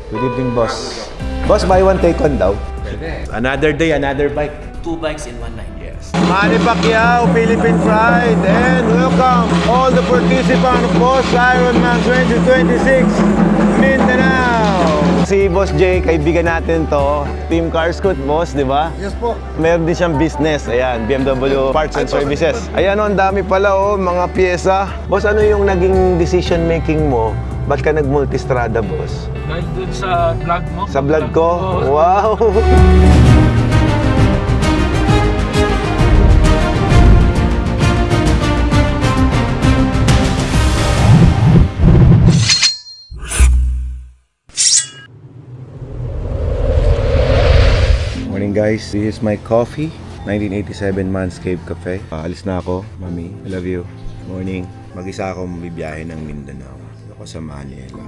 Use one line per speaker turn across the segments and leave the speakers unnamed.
Good evening, boss. Boss, buy one, take one daw.
Pwede.
Another day, another bike.
2 bikes in 1 night.
Yes. Manny Pacquiao, Philippine Pride, and welcome all the participants of Boss Ironman 2026 Mindanao. Si Boss Jay, kaibigan natin to. Team Car Scoot, boss, di ba?
Yes po.
Meron din siyang business. Ayan, BMW Parts and Services. Ayan, ang dami pala, mga pyesa. Boss, ano yung naging decision making mo? Ba't ka nag-multistrada, boss?
Dahil dun sa vlog mo.
Sa vlog ko? Wow! Morning guys, this is my coffee. 1987 Manscaped Cafe. Alis na ako, mami. I love you. Morning. Mag-isa akong bibiyahe ng Mindanao. Ako sa Manila.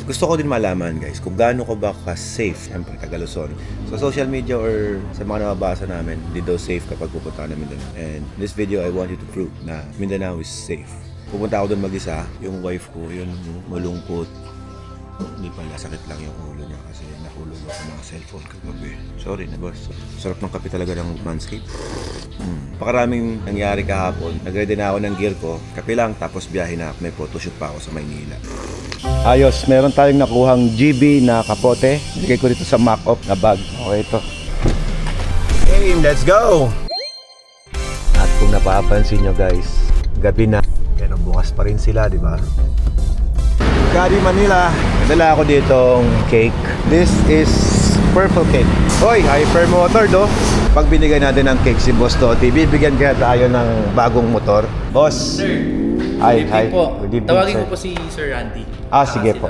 Gusto ko din malaman guys kung gaano ko ba ka-safe, siyempre taga Luzon. Sa social media or sa mga nababasa namin, hindi daw safe kapag pupunta ka ng Mindanao. And in this video, I want you to prove na Mindanao is safe. Pupunta ako doon mag-isa, yung wife ko, yun malungkot. Hindi pala, sakit lang yung ulo niya kasi nahulog ako ng cellphone kagabi. Sorry na boss. Sarap ng kape talaga ng Manscaped. Pakaraming nangyari kahapon. Nag-ready na ako ng gear ko. Kape lang, tapos biyahe na. May photoshoot pa ako sa Maynila. Ayos, meron tayong nakuhang GB na kapote. Bigay ko dito sa mock-up na bag. Okay ito. Hey, let's go! At kung napapansin nyo guys, gabi na. Pero bukas pa rin sila, di ba? Gary, Manila. Nadala ako ditong cake. This is purple cake. Hoy, Hypermotor do. Pag binigay natin ng cake si Boss Toti, bibigyan kaya tayo ng bagong motor. Boss.
Sir,
Hi, hi.
po.
Good evening,
Tawagin
sir.
ko po si Sir Randy.
Sige po.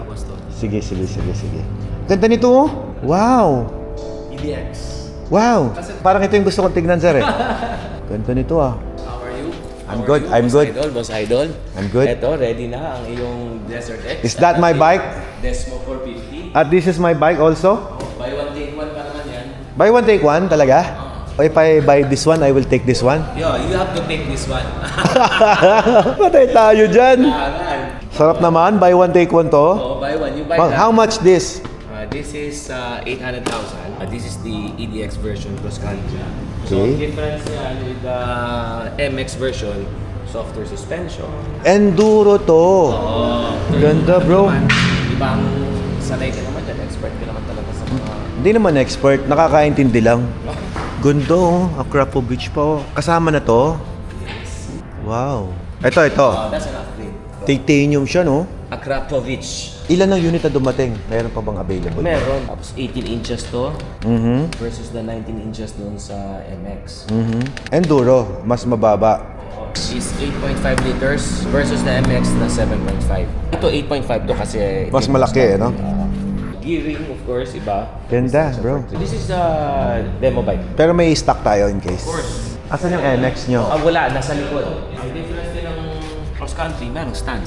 Sige. Ganda nito oh. Wow.
EDX.
Wow. Parang ito yung gusto kong tignan, sir eh. Ganda nito ah.
How are you?
I'm good. I'm good.
Boss Idol.
I'm good.
Ito, ready na ang iyong Desert X.
Is that my bike?
Desmo 450.
At this is my bike also?
Buy one, take one pa naman yan.
Buy one, take one talaga? O if I buy this one, I will take this one?
Yo, you have to take this one.
Patay tayo dyan.
Tangan.
Sarap naman, buy one take one to.
Oh, buy one. You buy
Well,
that.
how much this?
This is 800,000. This is the EDX version cross country. So,
Okay.
difference niyan with the MX version, softer suspension.
Enduro to. Ganda bro.
Ibang sanay ka naman dyan, expert ka naman talaga sa mga...
Hindi naman expert, nakakaintindi lang. Ganda oh, Akrapovic pa oh. Kasama na to? Wow. Ito.
That's an upgrade.
Titanium siya no?
Akrapovic.
Ilan ang unit na dumating? Meron pa bang available?
Meron. Tapos 18 inches to
Mhm.
versus the 19 inches dun sa MX.
Enduro, mas mababa.
Is 8.5 liters versus the MX na 7.5. Ito 8.5 to kasi...
Mas malaki, no?
Gearing, of course, iba.
Ganda, bro.
So this is a demo bike.
Pero may stock tayo in case.
Of course.
Asan yung MX nyo?
Wala, nasa likod. Ang difference din ng cross country, merong stand.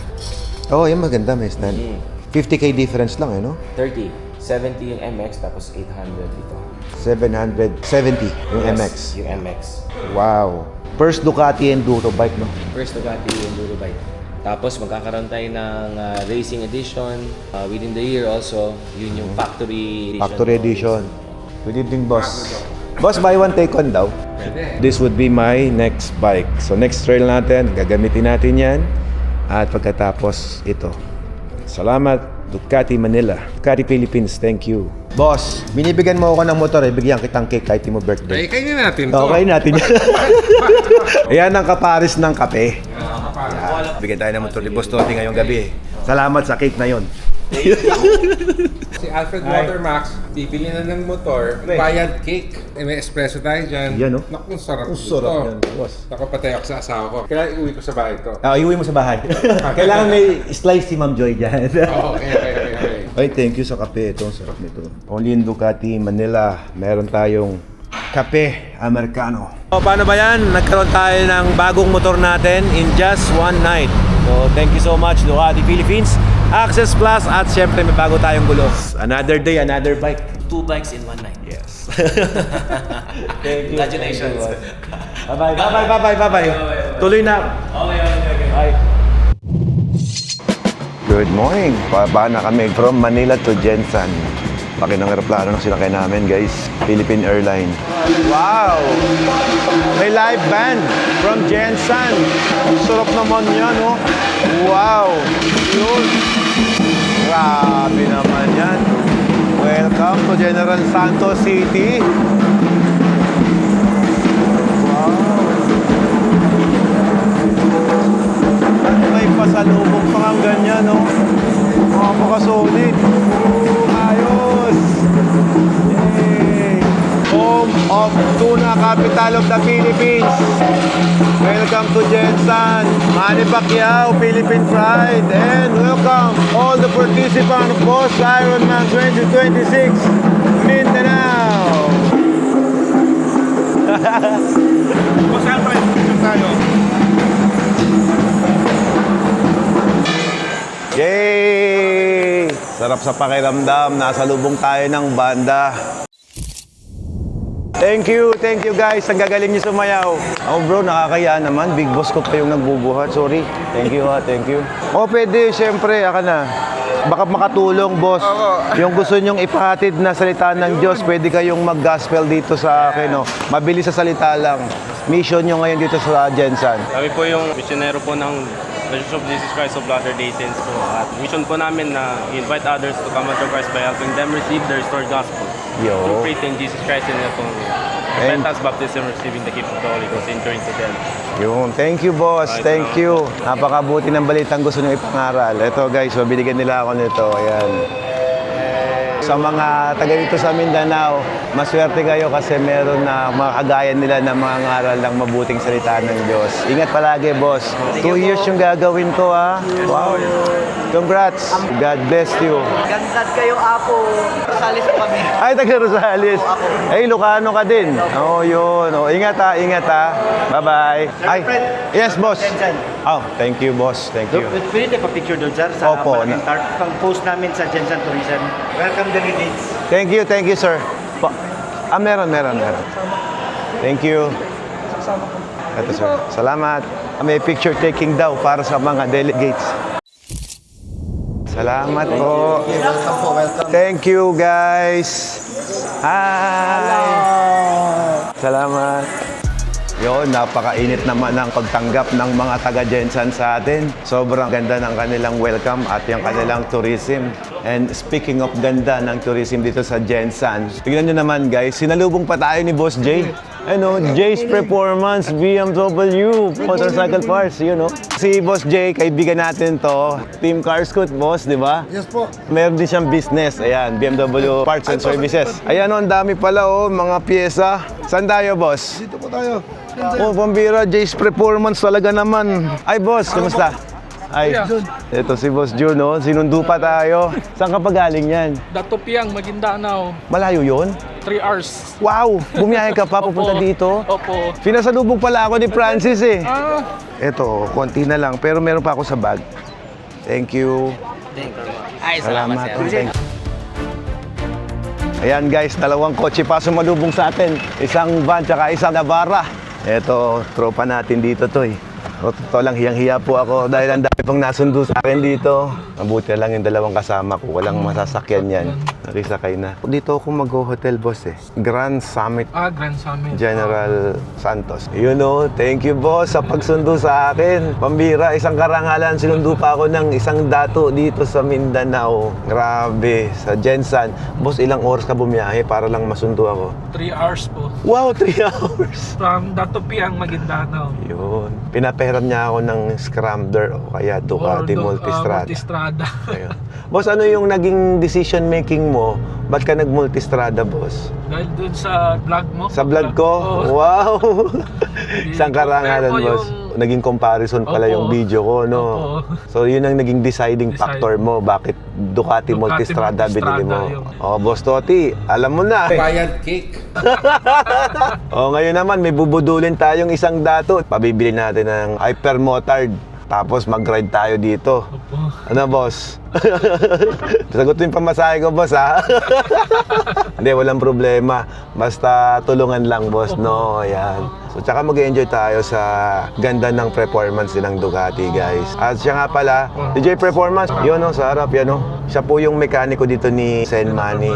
Oo, yung maganda, may stand. 50k difference lang eh, no?
30. 70 yung MX, tapos 800 ito.
770 yung MX.
Yung MX.
Wow. First Ducati Enduro bike, no?
First Ducati Enduro bike. Tapos magkakaroon tayo ng racing edition. Within the year also, yun yung factory edition.
Factory edition. Good evening, boss. Boss, buy one, take one daw.
Pwede.
This would be my next bike. So next trail natin, gagamitin natin yan. At pagkatapos, ito. Salamat, Ducati Manila. Ducati Philippines, thank you. Boss, binibigyan mo ako ng motor eh. Bigyan kitang cake kahit di mo birthday.
Ay, kainin natin to.
Okay natin yan. Ayan ang kaparis ng kape. Bigyan tayo ng motor ni Boss Toti ngayong gabi. Salamat sa cake na yon.
Si Alfred Watermax, bibili na ng motor, bayad cake. May espresso tayo dyan.
Yan, no?
Naku, sarap
Ang sarap
ito.
yan, boss.
Nakapatay ako sa asawa ko. Kaya iuwi ko sa bahay to.
Iuwi mo sa bahay. Kailangan may slice si Ma'am Joy dyan.
Okay.
Ay, thank you sa kape. Ito, ang sarap nito. Only in Ducati, Manila, meron tayong kape Americano. So, paano ba yan? Nagkaroon tayo ng bagong motor natin in just one night. So, thank you so much, Ducati Philippines, Access Plus, at syempre may bago tayong gulo. Another day, another bike.
2 bikes in 1 night.
Yes.
Thank you. Congratulations.
Bye-bye. Tuloy na.
Okay.
Bye. Good morning. Pababa na kami from Manila to Jensan. Laki ng aeroplano na sinakay namin, guys. Philippine Airlines. Wow! May live band from Jensan. Sarap naman yan, oh. Wow! Yun. Grabe naman yan. Welcome to General Santos City. Wow! At may pasalubong pa kang ganyan, no? Napaka-solid. Ayos! Yay! Home of tuna, capital of the Philippines. Welcome to Jensan, Manny Pacquiao, Philippine Pride, and welcome all the participants of Boss Ironman 2026, Mindanao.
Boss Alfred, tayo.
Yay! Sarap sa pakiramdam, nasa lubong tayo ng banda. Thank you guys. Ang gagaling niyo sumayaw. Oh bro, nakakaya naman. Big boss ko pa yung nagbubuhat. Sorry. Thank you ha, thank you. Oh, pwede, syempre, aka na. Baka makatulong, boss. Yung gusto nyong ipahatid na salita ng Diyos, pwede kayong mag-gospel dito sa akin. No? Mabilis sa salita lang. Mission nyo ngayon dito sa Jensan.
Kami po yung misyonero po ng The Church of Jesus Christ of Latter-day Saints po. At mission po namin na invite others to come unto Christ by helping them receive the restored gospel.
Yo.
Through faith in Jesus Christ and itong repentance, baptism, receiving the gift of the Holy Ghost, enduring to them.
Yun. Thank you, boss. Thank you. Napakabuti ng balitang gusto nyo ipangaral. Ito, guys, mabinigyan nila ako nito. Ayan. Sa mga taga dito sa Mindanao, maswerte kayo kasi meron na makakagayan nila ng mga ngaral ng mabuting salita ng Diyos. Ingat palagi, boss. 2 years yung gagawin ko, ha? Wow. Congrats. God bless you.
Gandad kayo, Apo. Rosales po kami.
Ay, taga Rosales. Ay, Ilocano ka din. Oo, yun. Oh, ingat ha, ingat ha. Bye-bye. Ay, yes, boss. Oh, thank you, boss. Thank you.
Pwede pa picture doon, sir, sa
Opo.
malaking tarp. Pang-post namin sa Jensan Tourism. Welcome delegates.
Thank you, sir. Meron. Thank you. Ito, sir. Salamat. May picture taking daw para sa mga delegates. Salamat po.
Welcome po, welcome.
Thank you, guys. Hi. Salamat. Yun, napakainit naman ang pagtanggap ng mga taga-Jensan sa atin. Sobrang ganda ng kanilang welcome at yung kanilang tourism. And speaking of ganda ng tourism dito sa Jensan, tignan nyo naman guys, sinalubong pa tayo ni Boss Jay. Ano, Jay's Performance, BMW, motorcycle parts, you know. Si Boss Jay, kaibigan natin to, Team Carscoot, boss, di ba?
Yes po.
Meron din siyang business, ayan, BMW Parts and Services. Ayan, oh, ang dami pala, oh, mga pyesa. Saan tayo, boss?
Dito po tayo.
Oh, pambira, Jay's Performance talaga naman. Ay, boss, kamusta? Ay, ito si Boss Jun, no? Sinundo pa tayo. Saan ka pa galing yan?
Datopiang, Maguindanao.
Malayo yon?
3 hours.
Wow! Bumiyahe ka pa pupunta
Opo.
dito?
Opo.
Pinasalubong pala ako ni Francis eh.
Ah,
Ito, konti na lang, pero meron pa ako sa bag. Thank you.
Ay, salamat, sir.
Oh, thank you. Ayan guys, dalawang kotse pa sumalubong sa atin. Isang van, tsaka isang Navara. Ito, tropa natin dito to eh. O, totoo lang, hiyang-hiya po ako dahil ang dami pang nasundo sa akin dito. Mabuti lang yung dalawang kasama ko. Walang masasakyan yan. Nakisakay na. Dito ako mag-hotel, boss eh. Grand Summit
Grand Summit.
General Santos. You know, thank you boss sa pagsundo sa akin. Pambira, isang karangalan, sinundo pa ako ng isang dato dito sa Mindanao. Grabe, sa Jensan. Boss, ilang oras ka bumiyahe para lang masundo ako?
3 hours po.
Wow, 3 hours!
From Datopiang, Maguindanao.
Yun. Pinapahiram niya ako ng Scrambler o kaya Ducati Multistrada.
Multistrada.
Ayun. Boss, ano yung naging decision making mo? Ba't ka nag-multistrada, boss?
Dahil dun sa vlog mo.
Sa vlog ko?
Oo.
Wow! Isang karangalan,
Compare mo
boss. Naging comparison pala
Opo.
yung video ko, no?
Opo.
So, yun ang naging deciding factor mo. Bakit Ducati Multistrada binili mo?
Multistrada, yun.
Oh, Boss Toti, alam mo na.
Bayad cake.
Oh, ngayon naman, may bubudulin tayong isang dato. Pabibili natin ng hypermotard. Tapos mag-ride tayo dito.
Opo.
Ano, boss? Sagot yung pamasahe ko, boss, ha? Hindi, walang problema. Basta tulungan lang, boss, no? Ayan. So, tsaka mag-enjoy tayo sa ganda ng performance din ng Ducati, guys. At siya nga pala, DJ Performance, yun, no, sa harap, yan, no? Siya po yung mekaniko dito ni Sen Manny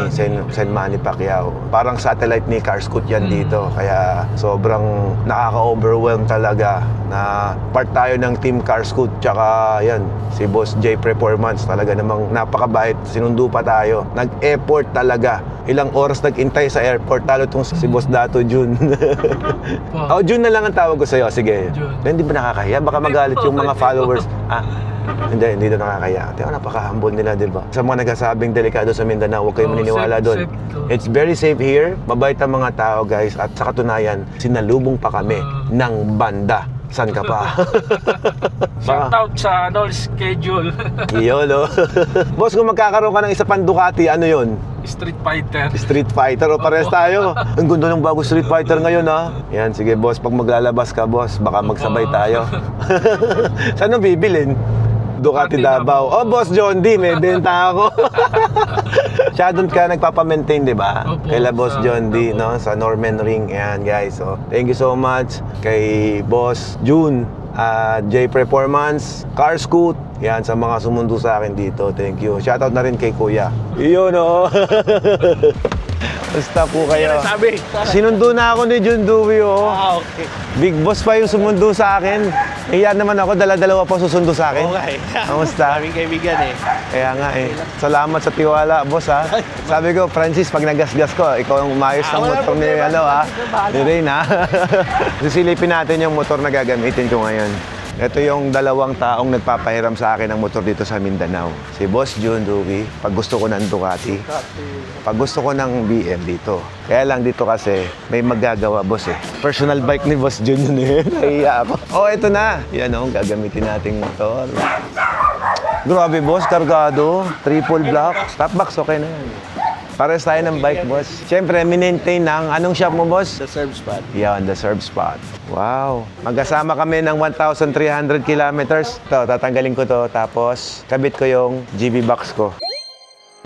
Pacquiao. Parang satellite ni Carscoot yan dito. Kaya sobrang nakaka-overwhelm talaga na part tayo ng Team Carscoot. Tsaka yan, si Boss J Performance talaga namang napakabait. Sinundo pa tayo. Nag-effort talaga. Ilang oras nag-intay sa airport. Talo tong si Boss Dato Jun. Oh, Jun na lang ang tawag ko sa'yo. Sige.
Jun.
Hindi ba nakakahiya? Baka magalit yung mga followers. Hindi na nakakaya. Kaya napaka-humble nila, di ba? Sa mga nagsasabing delikado sa Mindanao, huwag kayo maniniwala doon. It's very safe here. Mabait ang mga tao, guys. At sa katunayan, sinalubong pa kami ng banda. San ka pa?
Shout out sa schedule.
Iyon, no? Boss, kung magkakaroon ka ng isa pang Ducati, ano yun?
Street Fighter.
Street Fighter, o pares tayo. Ang ganda ng bago Street Fighter ngayon, ha? Yan, sige, boss. Pag maglalabas ka, boss, baka magsabay tayo. Saan mo bibilin? Ducati Davao. Oh, Boss John D, may benta ako. Siya doon ka nagpapamaintain, di ba?
Opo,
Kaila Boss
sa-
John D, no? Sa Norman Ring. Ayan, guys. So, thank you so much kay Boss June, J Performance, Carscoot. Yan, sa mga sumundo sa akin dito. Thank you. Shoutout na rin kay Kuya. Iyon, no? Basta po kayo.
Sabi.
Sinundo na ako ni Jun Dewey, oh.
Okay.
Big boss pa yung sumundo sa akin. Iya naman ako, dala-dalawa pa susundo sa akin.
Okay.
Kamusta?
Aming kaibigan eh.
Kaya nga eh. Salamat sa tiwala, boss, ha. Sabi ko, Francis, pag nagasgas ko, ikaw ang umayos ng
wala
motor ni,
problema.
ni Rain, ha. Sisilipin natin yung motor na gagamitin ko ngayon. Ito yung dalawang taong nagpapahiram sa akin ng motor dito sa Mindanao. Si Boss Jun Dewey, pag gusto ko ng Ducati. Pag gusto ko ng BM dito. Kaya lang dito kasi may magagawa, boss, eh. Personal bike ni Boss Jun yun, eh. Nahiya ako. Oh, ito na. Yan, oh, gagamitin nating motor. Grabe, boss, kargado. Triple block. Top box, okay na yan. Pares tayo ng bike, boss. Siyempre, minmaintain ng anong shop mo, boss?
The serve spot.
Yan, the serve spot. Wow. Magkasama kami ng 1,300 kilometers. Ito, tatanggalin ko to. Tapos, kabit ko yung GB box ko.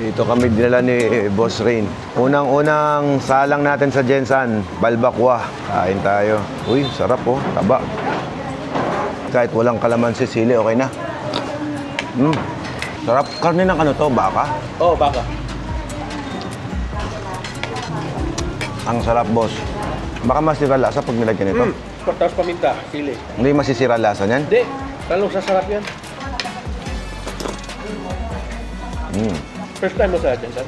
Dito kami dinala ni Boss Rain. Unang-unang salang natin sa Jensan, balbakwa. Kain tayo. Uy, sarap, oh. Taba. Kahit walang kalamansi, sili, okay na. Sarap. Karne ng ano to, baka?
Oh, baka.
Ang sarap, boss. Baka masira lasa pag nilagyan ito.
Tapos paminta, sili.
Hindi masisira lasa niyan?
Hindi. Lalong sasarap yan. First time mo sa Jensen?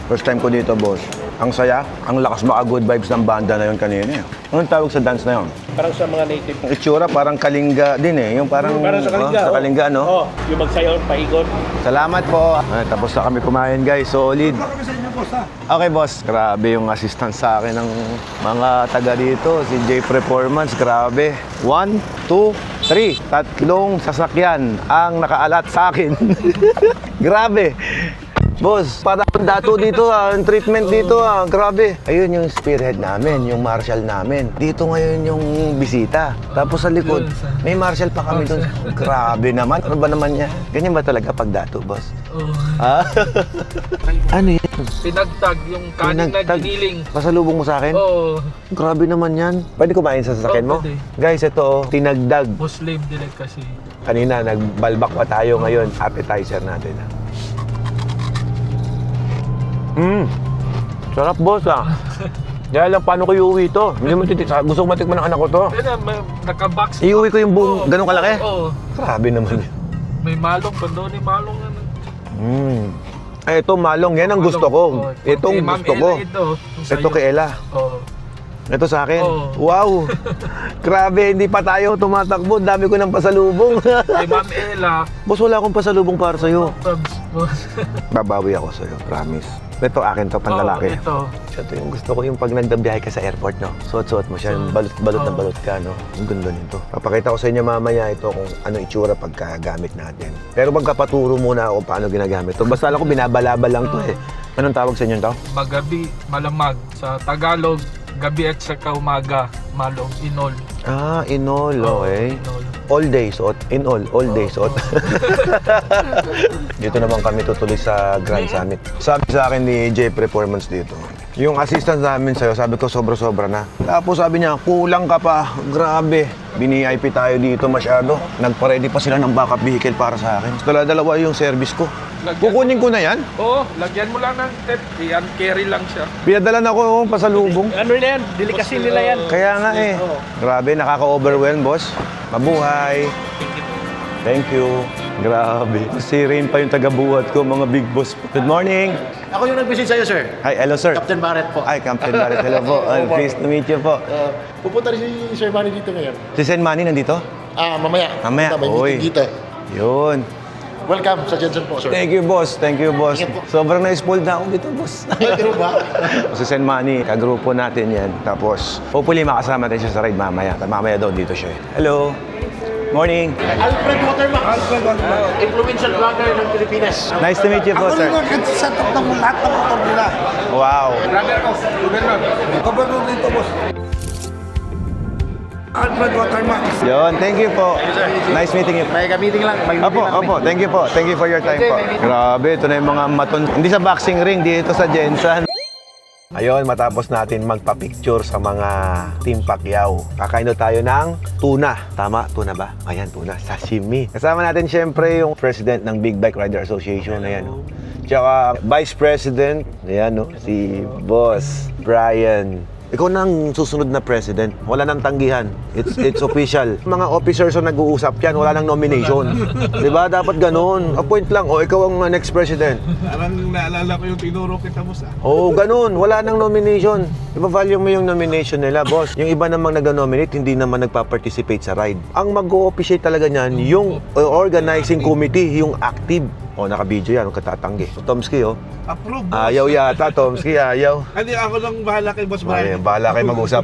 First time ko dito, boss. Ang saya, ang lakas maka good vibes ng banda na yun kanina. Anong tawag sa dance na yun?
Parang sa mga native.
Ang itsura parang kalinga din eh. Yung parang,
Parang sa Kalinga.
sa kalinga, no?
Oh, yung magsayaw, paikot.
Salamat po. Ay, tapos na kami kumain, guys. Solid. Okay, boss. Grabe yung assistance sa akin ng mga taga dito. Si J Performance, grabe. 1, 2, 3. Tatlong sasakyan ang nakaalat sa akin. Grabe. Boss, para akong dato dito, ang treatment dito, grabe. Ayun yung spearhead namin, yung marshal namin. Dito ngayon yung bisita. Tapos sa likod, may marshal pa kami doon. Grabe naman. Ano ba naman niya? Ganyan ba talaga pag dato, boss?
Oh.
Ano yan?
Pinagtag yung kanin na giniling.
Pasalubong mo sa akin?
Oh.
Grabe naman yan. Pwede kumain sa sasakyan mo?
Pwede.
Guys, ito, tinagdag.
Muslim delicacy.
Kanina, nagbalbak pa tayo ngayon. Appetizer natin. Sarap, boss, Kaya lang, paano ko iuwi ito? Hindi mo gusto ko matikman ng anak ko to.
Then, naka-box.
Iuwi ko yung buong ganun kalaki?
Oo.
Grabe naman yun.
May malong, pandoni malong.
Ito, malong. Yan ang gusto ko. Itong gusto ko. Ito kay Ella.
Oo.
Ito sa akin.
Oo.
Wow! Grabe, hindi pa tayo tumatakbo. Dami ko ng pasalubong.
Kay Ma'am Ella.
Boss, wala akong pasalubong para sa'yo.
Boss.
Babawi ako sa'yo, promise. Ito akin to, panlalaki.
Ito.
Ito yung gusto ko yung pag nagbabiyahe ka sa airport, no? Suot-suot mo siya, balot na balot ka, no? Ang ganda nito. Papakita ko sa inyo mamaya ito kung ano itsura pagkagamit natin. Pero magkapaturo muna ako paano ginagamit to. Basta alam ko binabalabal lang to eh. Anong tawag sa inyo to?
Magabi, malamag. Sa Tagalog, gabi at saka umaga, malong, inol.
Inol, okay.
Inol.
all day suot. In all day suot. Dito naman kami tutuloy sa Grand Summit. Sabi sa akin ni Jeff Performance dito, yung assistant namin sa'yo, sabi ko sobra-sobra na. Tapos sabi niya, kulang ka pa. Grabe. Bini-IP tayo dito masyado. Nagpa-ready pa sila ng backup vehicle para sa akin. Dala-dalawa yung service ko. Kukunin ko na yan.
Oo, lagyan mo lang ng tip. Iyan, carry lang siya.
Pinadala na ako pasalubong.
Ano na yan? Delicacy nila yan.
Kaya nga eh. Grabe, nakaka-overwhelm, boss. Mabuhay. Thank you. Grabe. Si Rain pa yung taga-buhat ko, mga big boss. Good morning.
Ako yung nag-visit sa'yo, sir.
Hi, hello sir.
Captain Barrett po.
Hi, Captain Barrett. Hello po. Pleased to meet you po.
Pupunta rin si Sir Manny dito ngayon.
Si Sen Manny nandito?
Mamaya.
Mamaya.
May
Uy.
meeting dito.
Yun.
Welcome sa Jensen po, sir.
Thank you, boss. Thank you, boss.
Ingat po.
Sobrang na-spoiled na ako dito, boss.
Ay, ganun ba?
Si Sen Manny, kagrupo natin yan. Tapos, hopefully makasama natin siya sa ride mamaya. Mamaya daw dito siya. Hello. Morning.
Alfred Watermax. Influential vlogger ng Pilipinas.
Nice to meet you po, sir.
Set up ng lahat ng motor nila.
Wow.
Brother ko, Gobernador.
Gobernador dito, boss. Alfred Watermax.
Yun, thank you po. Nice meeting you.
May meeting lang. May
Opo, opo. Thank you po. Thank you for your time po. Grabe, ito na yung mga maton. Hindi sa boxing ring, dito sa Jensen. Ayun, matapos natin magpa-picture sa mga Team Pacquiao. Kakain na tayo ng tuna. Tama, tuna ba? Ayan, tuna. Sashimi. Kasama natin syempre yung President ng Big Bike Rider Association. Ayan, no? Tsaka Vice President. Ayan, no? Si Boss Brian. Ikaw na ang susunod na president. Wala nang tanggihan. It's official. Mga officers ang nag-uusap yan, wala nang nomination. Diba? Dapat ganun. Appoint lang. O, ikaw ang next president.
Parang naalala ko yung tinuro kita mo sa.
Oo, ganun. Wala nang nomination. Iba-value mo yung nomination nila, boss. Yung iba namang nag-nominate, hindi naman nagpa-participate sa ride. Ang mag-o-officiate talaga niyan, yung organizing committee, yung active. O, naka-video yan, katatanggi. Tomski, oh.
Approve, boss.
Ayaw yata, Tomski, ayaw.
Hindi, ako lang bahala kay Boss
Ay,
Brian.
bahala kayo mag-usap.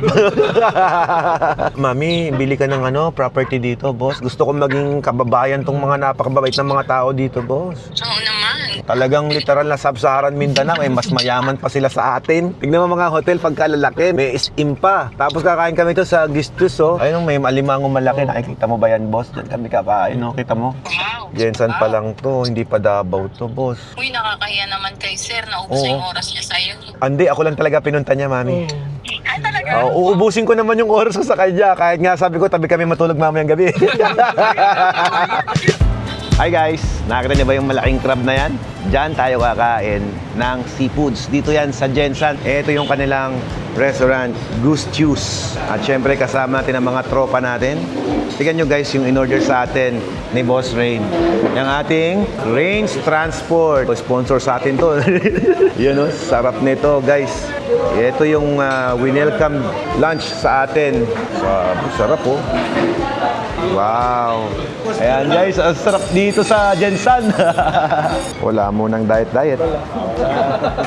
Mami, bili ka ng property dito, boss. Gusto ko maging kababayan tong mga napakababait ng mga tao dito, boss.
Oo naman.
Talagang literal na Sub-Saharan Mindanao, mas mayaman pa sila sa atin. Tignan mo mga hotel pagkalalaki, may is-im pa. Tapos kakain kami ito sa Gistus, oh. Ayun, may alimangong malaki. Nakikita mo ba yan, boss? Diyan kami kakain, no? Kita mo?
Wow.
Jensen pa lang to, hindi pa Davao to, boss.
Uy, nakakahiya naman kay sir. Naubos na yung oras niya sa'yo.
Andi, ako lang talaga pinunta niya, mami.
Ay, talaga?
Uubusin ko naman yung oras ko sa kanya. Kahit nga sabi ko, tabi kami matulog mamayang gabi. Hi guys! Nakita niyo ba yung malaking crab na yan? Diyan tayo kakain ng seafoods. Dito yan sa Jensen. Ito yung kanilang restaurant, Goose Juice. At syempre kasama natin ang mga tropa natin. Tignan nyo guys yung in-order sa atin ni Boss Rain. Yung ating Rains Transport. Sponsor sa atin to. Yun o, sarap nito guys. Ito yung we-welcome lunch sa atin. Sarap oh. Wow! Ayan guys, ang sarap dito sa Jensen. Wala mo ng diet.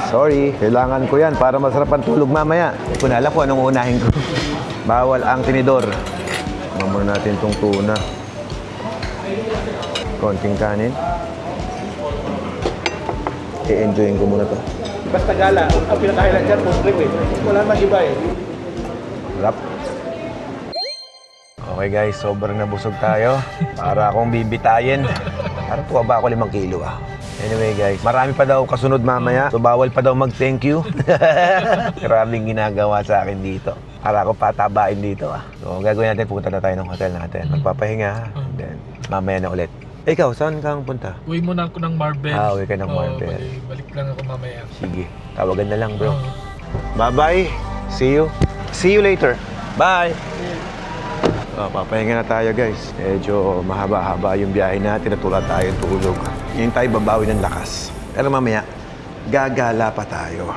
Sorry, kailangan ko yan para masarap ang tulog mamaya. Hindi ko na alam kung anong unahin ko. Bawal ang tinidor. Mamuna natin itong tuna. Konting kanin. I-enjoyin ko muna to.
Basta gala. Ang pinakahilan dyan, Muslim eh. Wala nang iba eh.
Rap. Okay guys, sobrang nabusog tayo. Para akong bibitayin. Parang tuwa ba ako 5 kilo ah. Anyway guys, marami pa daw kasunod mamaya. So bawal pa daw mag-thank you. Maraming ginagawa sa akin dito. Para ako patabain dito ah. So gagawin natin, pupunta na tayo ng hotel natin. Magpapahinga. And then, mamaya na ulit. Ikaw, saan kang punta?
Uwi muna ako ng Marbel.
Uwi ka ng Marbel.
Balik lang ako mamaya.
Sige, tawagan na lang bro. Bye-bye. See you. See you later. Bye. Papahinga na tayo guys. Medyo mahaba-haba yung biyahe natin at wala tayong tulog. Ngayon tayo babawi ng lakas. Pero mamaya, gagala pa tayo.